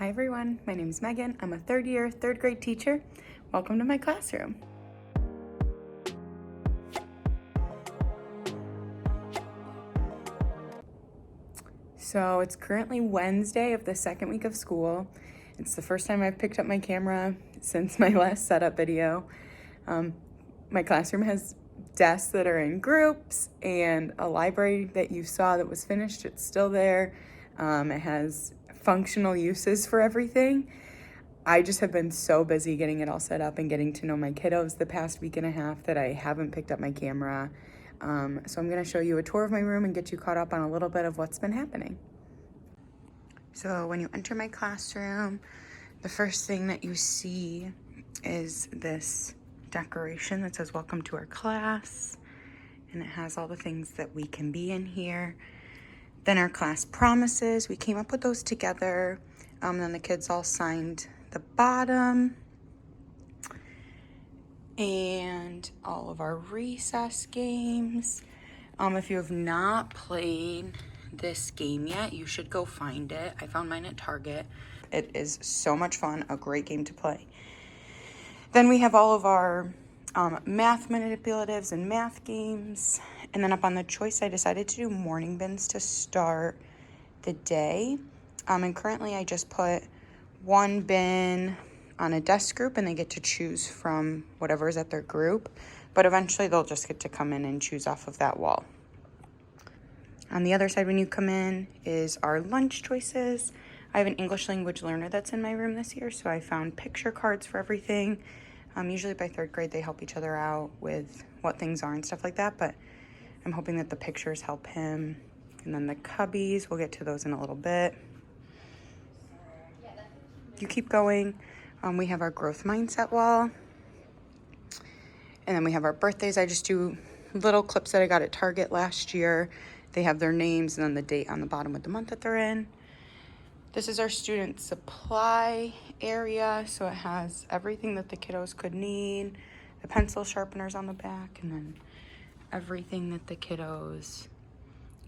Hi everyone, my name is Megan. I'm a third year, third grade teacher. Welcome to my classroom. So it's currently Wednesday of the second week of school. It's the first time I've picked up my camera since my last setup video. My classroom has desks that are in groups and a library that you saw that was finished. It's still there. It has functional uses for everything. I just have been so busy getting it all set up and getting to know my kiddos the past week and a half that I haven't picked up my camera. So I'm gonna show you a tour of my room and get you caught up on a little bit of what's been happening. So when you enter my classroom, the first thing that you see is this decoration that says welcome to our class, and it has all the things that we can be in here. Then our class promises, we came up with those together. Then the kids all signed the bottom, and all of our recess games. If you have not played this game yet, you should go find it. I found mine at Target. It is so much fun, a great game to play. Then we have all of our math manipulatives and math games. And then up on the choice, I decided to do morning bins to start the day. And currently I just put one bin on a desk group and they get to choose from whatever is at their group. But eventually they'll just get to come in and choose off of that wall. On the other side when you come in is our lunch choices. I have an English language learner that's in my room this year, so I found picture cards for everything. Usually by third grade they help each other out with what things are and stuff like that, but I'm hoping that the pictures help him. And then the cubbies, we'll get to those in a little bit. You keep going. We have our growth mindset wall. And then we have our birthdays. I just do little clips that I got at Target last year. They have their names and then the date on the bottom with the month that they're in. This is our student supply area. So it has everything that the kiddos could need. The pencil sharpeners on the back, and then everything that the kiddos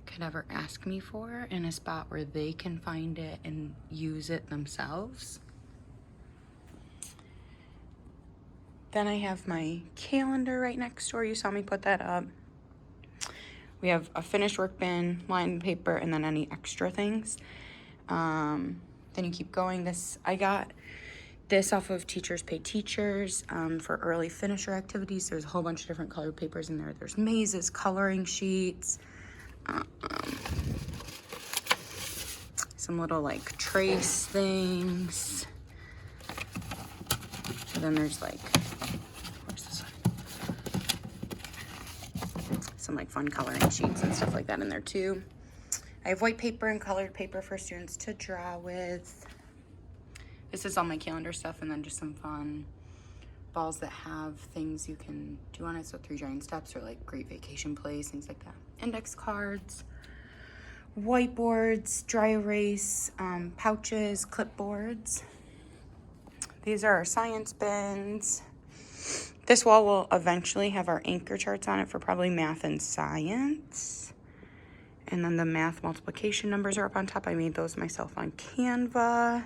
could ever ask me for in a spot where they can find it and use it themselves. Then I have my calendar right next door. You saw me put that up. We have a finished work bin, lined paper, and then any extra things. Then you keep going. I got this off of Teachers Pay Teachers for early finisher activities. There's a whole bunch of different colored papers in there. There's mazes, coloring sheets, some little like trace things. And then there's like, where's this one? Some like fun coloring sheets and stuff like that in there too. I have white paper and colored paper for students to draw with. This is all my calendar stuff, and then just some fun balls that have things you can do on it. So 3 Giant Steps or like Great Vacation Place, things like that. Index cards, whiteboards, dry erase, pouches, clipboards. These are our science bins. This wall will eventually have our anchor charts on it for probably math and science. And then the math multiplication numbers are up on top. I made those myself on Canva.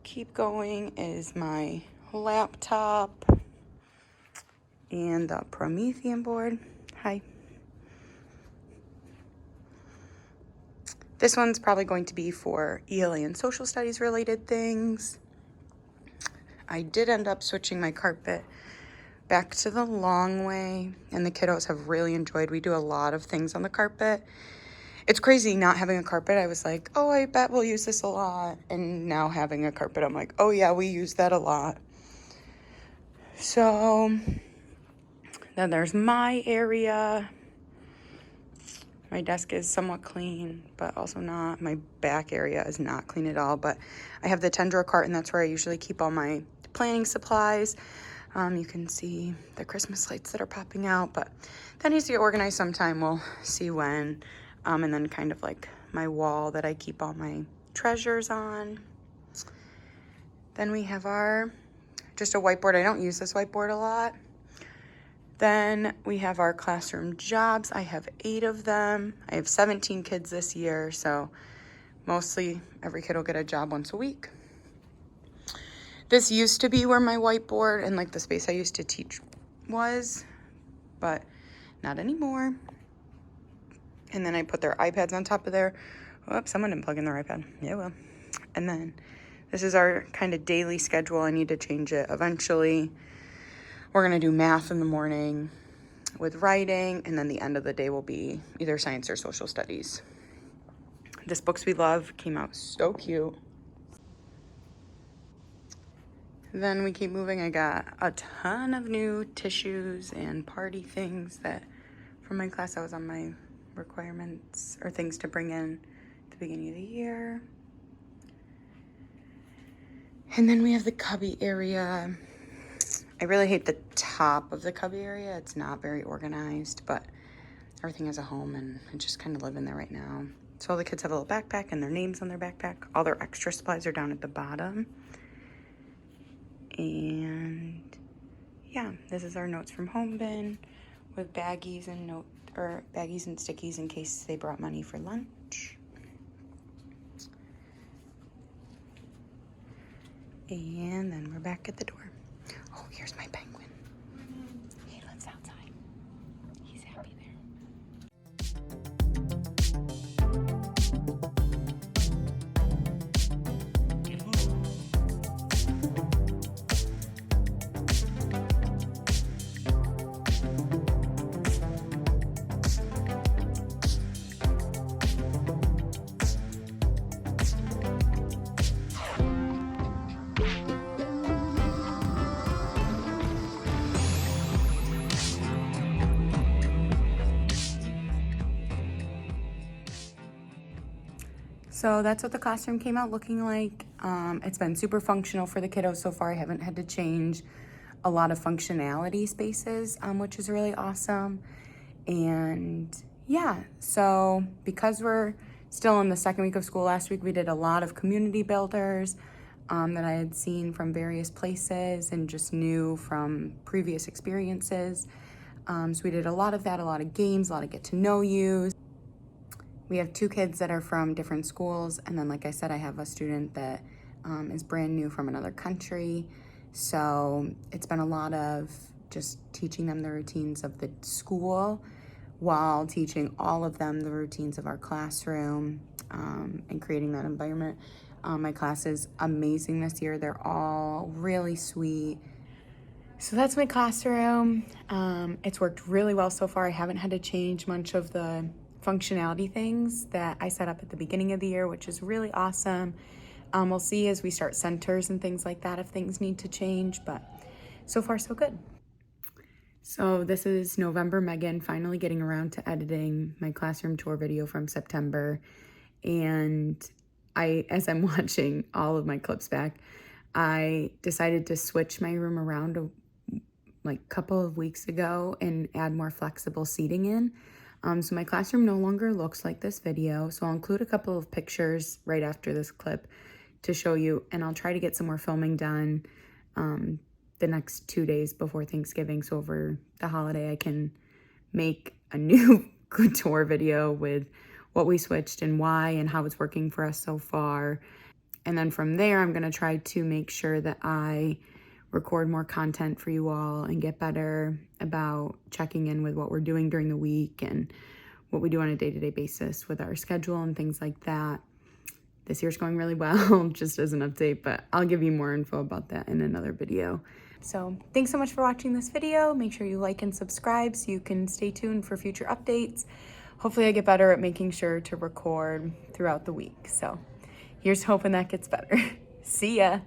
Keep going is my laptop and the Promethean board. Hi. This one's probably going to be for ELA and social studies related things. I did end up switching my carpet back to the long way, and the kiddos have really enjoyed. We do a lot of things on the carpet. It's crazy not having a carpet. I was like, oh, I bet we'll use this a lot. And now having a carpet, I'm like, oh yeah, we use that a lot. So then there's my area. My desk is somewhat clean, but also not. My back area is not clean at all, but I have the 10-drawer cart, and that's where I usually keep all my planning supplies. You can see the Christmas lights that are popping out, but that needs to get organized sometime. We'll see when. And then kind of like my wall that I keep all my treasures on. Then we have just a whiteboard. I don't use this whiteboard a lot. Then we have our classroom jobs. I have 8 of them. I have 17 kids this year, so Mostly every kid will get a job once a week. This used to be where my whiteboard and like the space I used to teach was, but not anymore. And then I put their iPads on top of there. Whoops, someone didn't plug in their iPad. Yeah, well. And then this is our kind of daily schedule. I need to change it eventually. We're gonna do math in the morning with writing, and then the end of the day will be either science or social studies. This Books We Love came out so cute. Then we keep moving. I got a ton of new tissues and party things that from my class that was on my requirements or things to bring in at the beginning of the year. And then we have the cubby area. I really hate the top of the cubby area. It's not very organized, but everything has a home and I just kind of live in there right now. So all the kids have a little backpack and their names on their backpack. All their extra supplies are down at the bottom. And yeah, this is our notes from home bin with baggies and baggies and stickies in case they brought money for lunch. And then we're back at the door. Oh, here's my penguin. He lives outside. He's happy there. So that's what the classroom came out looking like. It's been super functional for the kiddos so far. I haven't had to change a lot of functionality spaces, which is really awesome. And yeah, so because we're still in the second week of school, last week we did a lot of community builders that I had seen from various places and just knew from previous experiences. So we did a lot of that, a lot of games, a lot of get to know yous. We have 2 kids that are from different schools, and then like I said, I have a student that is brand new from another country. So it's been a lot of just teaching them the routines of the school while teaching all of them the routines of our classroom and creating that environment. My class is amazing this year. They're all really sweet. So that's my classroom. It's worked really well so far. I haven't had to change much of the functionality things that I set up at the beginning of the year, which is really awesome. We'll see as we start centers and things like that if things need to change, but so far so good. So this is November Megan finally getting around to editing my classroom tour video from September. And as I'm watching all of my clips back, I decided to switch my room around like a couple of weeks ago and add more flexible seating in. So my classroom no longer looks like this video. So I'll include a couple of pictures right after this clip to show you, and I'll try to get some more filming done the next 2 days before Thanksgiving. So over the holiday, I can make a new good tour video with what we switched and why and how it's working for us so far. And then from there, I'm gonna try to make sure that I record more content for you all and get better about checking in with what we're doing during the week and what we do on a day-to-day basis with our schedule and things like that. This year's going really well, just as an update, but I'll give you more info about that in another video. So thanks so much for watching this video. Make sure you like and subscribe so you can stay tuned for future updates. Hopefully I get better at making sure to record throughout the week. So here's hoping that gets better. See ya.